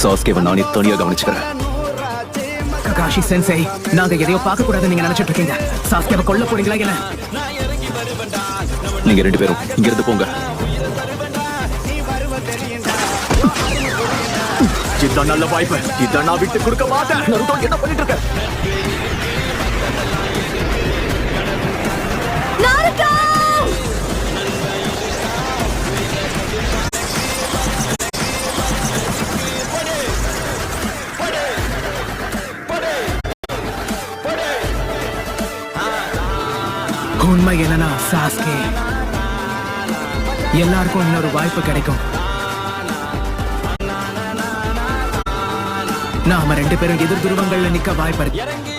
சாஸ்கேவை நானே தனியா கவனிச்சுக்கிறேன். ககாஷி சென்சை, நாங்க எதையோ பார்க்க கூடாதுன்னு நீங்க நினைச்சிட்டு இருக்கீங்க. சாஸ்கேவை கொல்ல போறீங்களா என்ன? நீங்க 2 பேரும் இங்க இருந்து போங்க. இதுதான் நல்ல வாய்ப்பு. இதான் நான் விட்டு கொடுக்க மாட்டேன். நருட்டோ என்ன பண்ணிட்டு இருக்க? உண்மை என்னன்னா சாஸ்கே, எல்லாருக்கும் இன்னொரு வாய்ப்பு கிடைக்கும். நாம 2 பேரும் எதிர் துருவங்கள்ல நிக்க வாய்ப்பு இருக்கு.